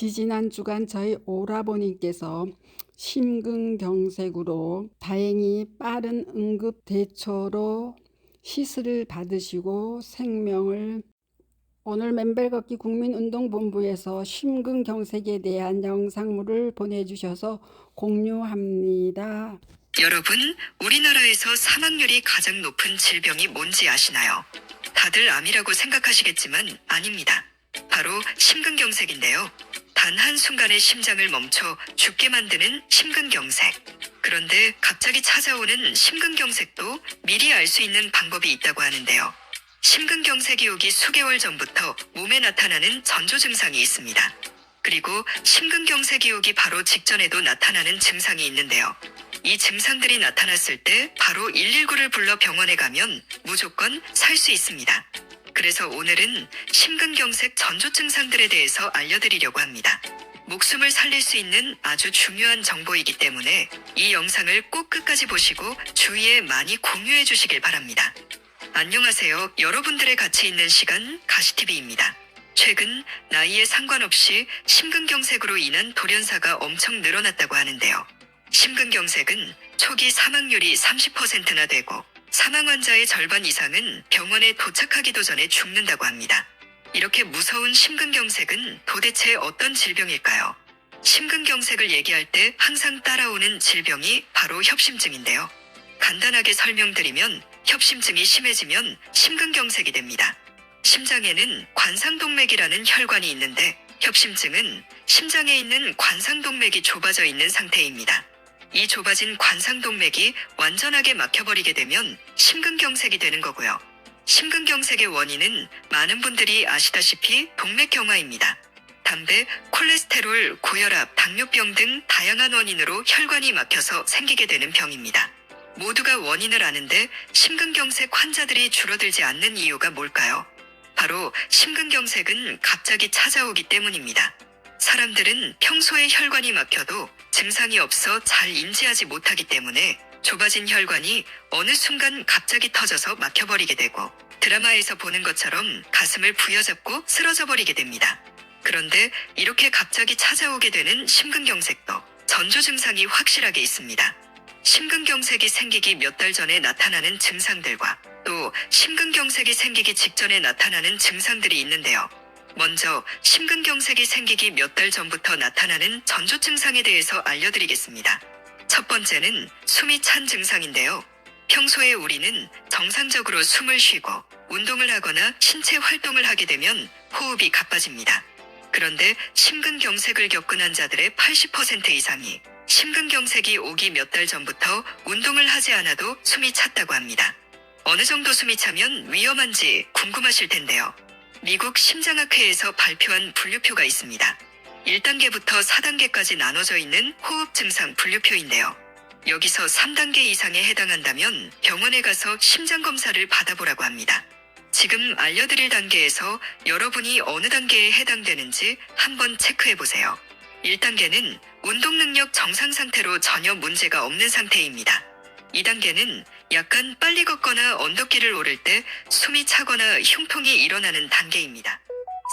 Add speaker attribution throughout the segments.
Speaker 1: 지지난 주간 저희 오라버님께서 심근경색으로 다행히 빠른 응급 대처로 시술을 받으시고 생명을 오늘 맨발 걷기 국민운동본부에서 심근경색에 대한 영상물을 보내주셔서 공유합니다.
Speaker 2: 여러분, 우리나라에서 사망률이 가장 높은 질병이 뭔지 아시나요? 다들 암이라고 생각하시겠지만 아닙니다. 바로 심근경색인데요. 단 한순간에 심장을 멈춰 죽게 만드는 심근경색. 그런데 갑자기 찾아오는 심근경색도 미리 알 수 있는 방법이 있다고 하는데요. 심근경색이 오기 수개월 전부터 몸에 나타나는 전조 증상이 있습니다. 그리고 심근경색이 오기 바로 직전에도 나타나는 증상이 있는데요. 이 증상들이 나타났을 때 바로 119를 불러 병원에 가면 무조건 살 수 있습니다. 그래서 오늘은 심근경색 전조 증상들에 대해서 알려드리려고 합니다. 목숨을 살릴 수 있는 아주 중요한 정보이기 때문에 이 영상을 꼭 끝까지 보시고 주위에 많이 공유해 주시길 바랍니다. 안녕하세요. 여러분들의 같이 있는 시간 가시TV입니다. 최근 나이에 상관없이 심근경색으로 인한 돌연사가 엄청 늘어났다고 하는데요. 심근경색은 초기 사망률이 30%나 되고 사망 환자의 절반 이상은 병원에 도착하기도 전에 죽는다고 합니다. 이렇게 무서운 심근경색은 도대체 어떤 질병일까요? 심근경색을 얘기할 때 항상 따라오는 질병이 바로 협심증인데요. 간단하게 설명드리면 협심증이 심해지면 심근경색이 됩니다. 심장에는 관상동맥이라는 혈관이 있는데 협심증은 심장에 있는 관상동맥이 좁아져 있는 상태입니다. 이 좁아진 관상동맥이 완전하게 막혀버리게 되면 심근경색이 되는 거고요. 심근경색의 원인은 많은 분들이 아시다시피 동맥경화입니다. 담배, 콜레스테롤, 고혈압, 당뇨병 등 다양한 원인으로 혈관이 막혀서 생기게 되는 병입니다. 모두가 원인을 아는데 심근경색 환자들이 줄어들지 않는 이유가 뭘까요? 바로 심근경색은 갑자기 찾아오기 때문입니다. 사람들은 평소에 혈관이 막혀도 증상이 없어 잘 인지하지 못하기 때문에 좁아진 혈관이 어느 순간 갑자기 터져서 막혀버리게 되고 드라마에서 보는 것처럼 가슴을 부여잡고 쓰러져 버리게 됩니다. 그런데 이렇게 갑자기 찾아오게 되는 심근경색도 전조 증상이 확실하게 있습니다. 심근경색이 생기기 몇 달 전에 나타나는 증상들과 또 심근경색이 생기기 직전에 나타나는 증상들이 있는데요. 먼저 심근경색이 생기기 몇 달 전부터 나타나는 전조 증상에 대해서 알려드리겠습니다. 첫 번째는 숨이 찬 증상인데요. 평소에 우리는 정상적으로 숨을 쉬고 운동을 하거나 신체 활동을 하게 되면 호흡이 가빠집니다. 그런데 심근경색을 겪은 환자들의 80% 이상이 심근경색이 오기 몇 달 전부터 운동을 하지 않아도 숨이 찼다고 합니다. 어느 정도 숨이 차면 위험한지 궁금하실 텐데요. 미국 심장학회에서 발표한 분류표가 있습니다. 1단계부터 4단계까지 나눠져 있는 호흡 증상 분류표인데요. 여기서 3단계 이상에 해당한다면 병원에 가서 심장검사를 받아보라고 합니다. 지금 알려드릴 단계에서 여러분이 어느 단계에 해당되는지 한번 체크해보세요. 1단계는 운동능력 정상 상태로 전혀 문제가 없는 상태입니다. 2단계는 약간 빨리 걷거나 언덕길을 오를 때 숨이 차거나 흉통이 일어나는 단계입니다.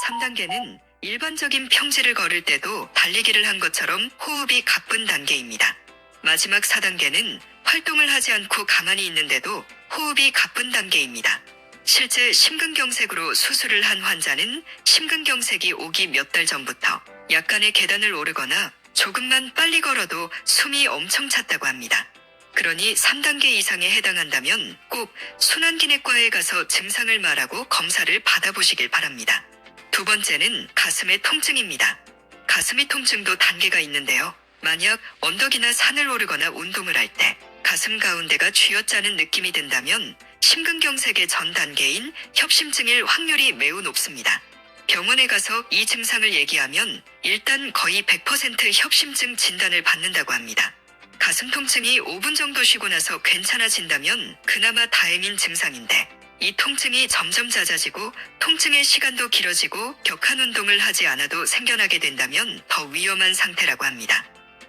Speaker 2: 3단계는 일반적인 평지를 걸을 때도 달리기를 한 것처럼 호흡이 가쁜 단계입니다. 마지막 4단계는 활동을 하지 않고 가만히 있는데도 호흡이 가쁜 단계입니다. 실제 심근경색으로 수술을 한 환자는 심근경색이 오기 몇 달 전부터 약간의 계단을 오르거나 조금만 빨리 걸어도 숨이 엄청 찼다고 합니다. 그러니 3단계 이상에 해당한다면 꼭 순환기내과에 가서 증상을 말하고 검사를 받아보시길 바랍니다. 두 번째는 가슴의 통증입니다. 가슴이 통증도 단계가 있는데요. 만약 언덕이나 산을 오르거나 운동을 할 때 가슴 가운데가 쥐어짜는 느낌이 든다면 심근경색의 전 단계인 협심증일 확률이 매우 높습니다. 병원에 가서 이 증상을 얘기하면 일단 거의 100% 협심증 진단을 받는다고 합니다. 가슴 통증이 5분 정도 쉬고 나서 괜찮아진다면 그나마 다행인 증상인데 이 통증이 점점 잦아지고 통증의 시간도 길어지고 격한 운동을 하지 않아도 생겨나게 된다면 더 위험한 상태라고 합니다.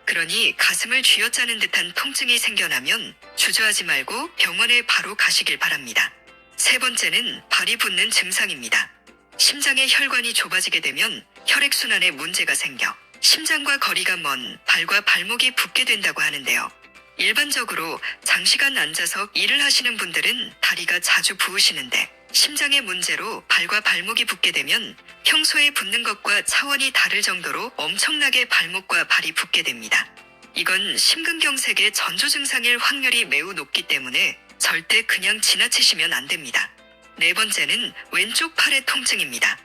Speaker 2: 그러니 가슴을 쥐어짜는 듯한 통증이 생겨나면 주저하지 말고 병원에 바로 가시길 바랍니다. 세 번째는 발이 붓는 증상입니다. 심장의 혈관이 좁아지게 되면 혈액순환에 문제가 생겨 심장과 거리가 먼 발과 발목이 붓게 된다고 하는데요. 일반적으로 장시간 앉아서 일을 하시는 분들은 다리가 자주 부으시는데 심장의 문제로 발과 발목이 붓게 되면 평소에 붓는 것과 차원이 다를 정도로 엄청나게 발목과 발이 붓게 됩니다. 이건 심근경색의 전조 증상일 확률이 매우 높기 때문에 절대 그냥 지나치시면 안 됩니다. 네 번째는 왼쪽 팔의 통증입니다.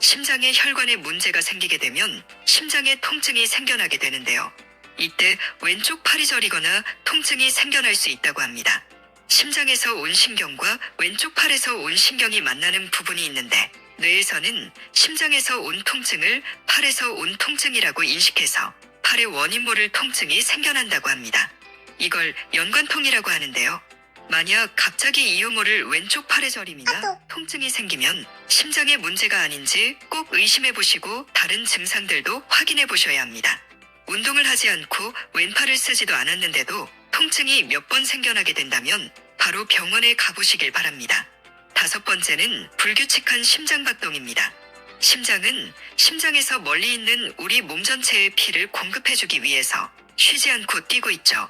Speaker 2: 심장의 혈관에 문제가 생기게 되면 심장에 통증이 생겨나게 되는데요. 이때 왼쪽 팔이 저리거나 통증이 생겨날 수 있다고 합니다. 심장에서 온 신경과 왼쪽 팔에서 온 신경이 만나는 부분이 있는데 뇌에서는 심장에서 온 통증을 팔에서 온 통증이라고 인식해서 팔의 원인 모를 통증이 생겨난다고 합니다. 이걸 연관통이라고 하는데요. 만약 갑자기 이유 모를 왼쪽 팔의 저림이나 통증이 생기면 심장에 문제가 아닌지 꼭 의심해 보시고 다른 증상들도 확인해 보셔야 합니다. 운동을 하지 않고 왼팔을 쓰지도 않았는데도 통증이 몇 번 생겨나게 된다면 바로 병원에 가보시길 바랍니다. 다섯 번째는 불규칙한 심장박동입니다. 심장은 심장에서 멀리 있는 우리 몸 전체에 피를 공급해주기 위해서 쉬지 않고 뛰고 있죠.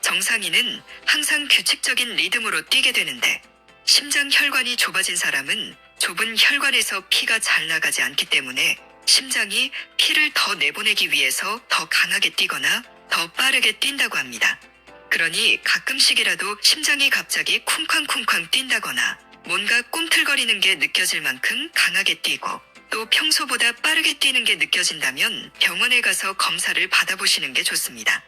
Speaker 2: 정상인은 항상 규칙적인 리듬으로 뛰게 되는데 심장 혈관이 좁아진 사람은 좁은 혈관에서 피가 잘 나가지 않기 때문에 심장이 피를 더 내보내기 위해서 더 강하게 뛰거나 더 빠르게 뛴다고 합니다. 그러니 가끔씩이라도 심장이 갑자기 쿵쾅쿵쾅 뛴다거나 뭔가 꿈틀거리는 게 느껴질 만큼 강하게 뛰고 또 평소보다 빠르게 뛰는 게 느껴진다면 병원에 가서 검사를 받아보시는 게 좋습니다.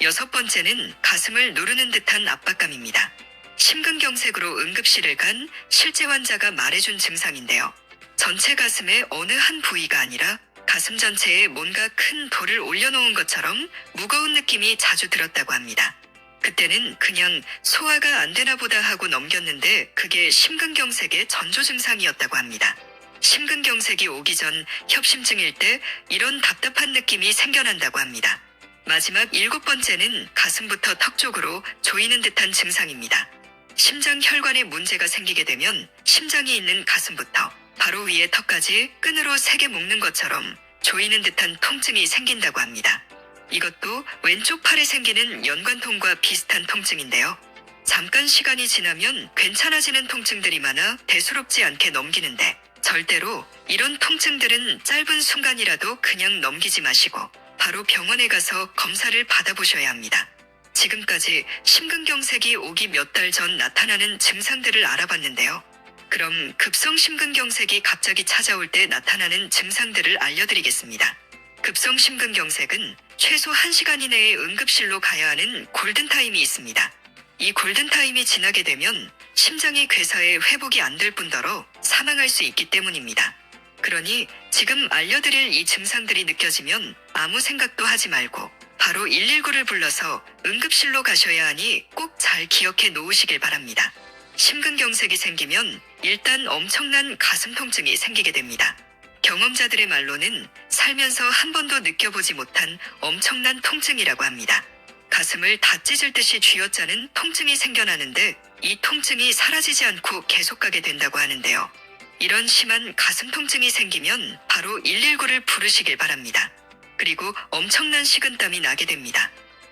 Speaker 2: 여섯 번째는 가슴을 누르는 듯한 압박감입니다. 심근경색으로 응급실을 간 실제 환자가 말해준 증상인데요. 전체 가슴의 어느 한 부위가 아니라 가슴 전체에 뭔가 큰 돌을 올려놓은 것처럼 무거운 느낌이 자주 들었다고 합니다. 그때는 그냥 소화가 안 되나 보다 하고 넘겼는데 그게 심근경색의 전조 증상이었다고 합니다. 심근경색이 오기 전 협심증일 때 이런 답답한 느낌이 생겨난다고 합니다. 마지막 일곱 번째는 가슴부터 턱 쪽으로 조이는 듯한 증상입니다. 심장 혈관에 문제가 생기게 되면 심장이 있는 가슴부터 바로 위에 턱까지 끈으로 세게 묶는 것처럼 조이는 듯한 통증이 생긴다고 합니다. 이것도 왼쪽 팔에 생기는 연관통과 비슷한 통증인데요. 잠깐 시간이 지나면 괜찮아지는 통증들이 많아 대수롭지 않게 넘기는데 절대로 이런 통증들은 짧은 순간이라도 그냥 넘기지 마시고 바로 병원에 가서 검사를 받아보셔야 합니다. 지금까지 심근경색이 오기 몇 달 전 나타나는 증상들을 알아봤는데요. 그럼 급성 심근경색이 갑자기 찾아올 때 나타나는 증상들을 알려드리겠습니다. 급성 심근경색은 최소 1시간 이내에 응급실로 가야 하는 골든타임이 있습니다. 이 골든타임이 지나게 되면 심장이 괴사해 회복이 안 될 뿐더러 사망할 수 있기 때문입니다. 그러니 지금 알려드릴 이 증상들이 느껴지면 아무 생각도 하지 말고 바로 119를 불러서 응급실로 가셔야 하니 꼭 잘 기억해 놓으시길 바랍니다. 심근경색이 생기면 일단 엄청난 가슴 통증이 생기게 됩니다. 경험자들의 말로는 살면서 한 번도 느껴보지 못한 엄청난 통증이라고 합니다. 가슴을 다 찢을 듯이 쥐어짜는 통증이 생겨나는데 이 통증이 사라지지 않고 계속 가게 된다고 하는데요. 이런 심한 가슴 통증이 생기면 바로 119를 부르시길 바랍니다. 그리고 엄청난 식은땀이 나게 됩니다.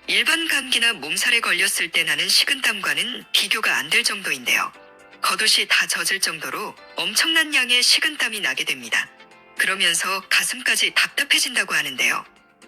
Speaker 2: 일반 감기나 몸살에 걸렸을 때 나는 식은땀과는 비교가 안 될 정도인데요. 겉옷이 다 젖을 정도로 엄청난 양의 식은땀이 나게 됩니다. 그러면서 가슴까지 답답해진다고 하는데요.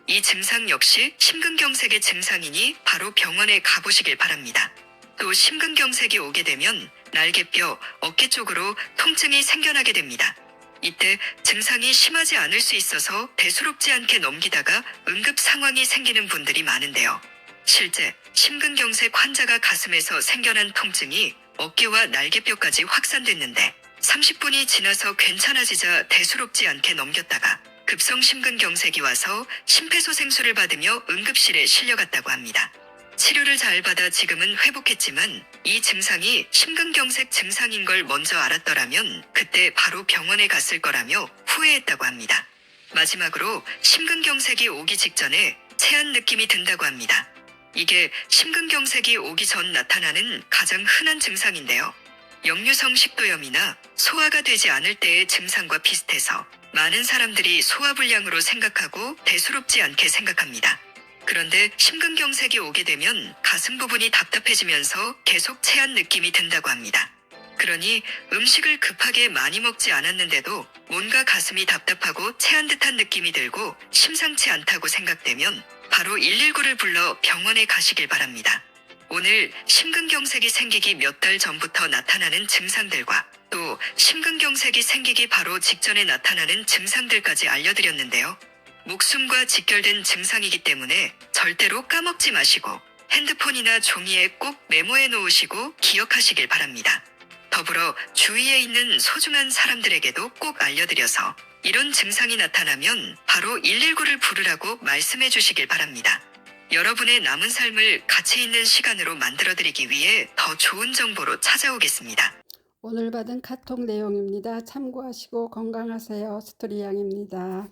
Speaker 2: 이 증상 역시 심근경색의 증상이니 바로 병원에 가보시길 바랍니다. 또 심근경색이 오게 되면 날개뼈, 어깨 쪽으로 통증이 생겨나게 됩니다. 이때 증상이 심하지 않을 수 있어서 대수롭지 않게 넘기다가 응급 상황이 생기는 분들이 많은데요. 실제 심근경색 환자가 가슴에서 생겨난 통증이 어깨와 날개뼈까지 확산됐는데 30분이 지나서 괜찮아지자 대수롭지 않게 넘겼다가 급성 심근경색이 와서 심폐소생술을 받으며 응급실에 실려갔다고 합니다. 치료를 잘 받아 지금은 회복했지만 이 증상이 심근경색 증상인 걸 먼저 알았더라면 그때 바로 병원에 갔을 거라며 후회했다고 합니다. 마지막으로 심근경색이 오기 직전에 체한 느낌이 든다고 합니다. 이게 심근경색이 오기 전 나타나는 가장 흔한 증상인데요. 역류성 식도염이나 소화가 되지 않을 때의 증상과 비슷해서 많은 사람들이 소화불량으로 생각하고 대수롭지 않게 생각합니다. 그런데 심근경색이 오게 되면 가슴 부분이 답답해지면서 계속 체한 느낌이 든다고 합니다. 그러니 음식을 급하게 많이 먹지 않았는데도 뭔가 가슴이 답답하고 체한 듯한 느낌이 들고 심상치 않다고 생각되면 바로 119를 불러 병원에 가시길 바랍니다. 오늘 심근경색이 생기기 몇 달 전부터 나타나는 증상들과 또 심근경색이 생기기 바로 직전에 나타나는 증상들까지 알려드렸는데요. 목숨과 직결된 증상이기 때문에 절대로 까먹지 마시고 핸드폰이나 종이에 꼭 메모해 놓으시고 기억하시길 바랍니다. 더불어 주위에 있는 소중한 사람들에게도 꼭 알려드려서 이런 증상이 나타나면 바로 119를 부르라고 말씀해 주시길 바랍니다. 여러분의 남은 삶을 가치 있는 시간으로 만들어드리기 위해 더 좋은 정보로 찾아오겠습니다.
Speaker 1: 오늘 받은 카톡 내용입니다. 참고하시고 건강하세요. 스토리양입니다.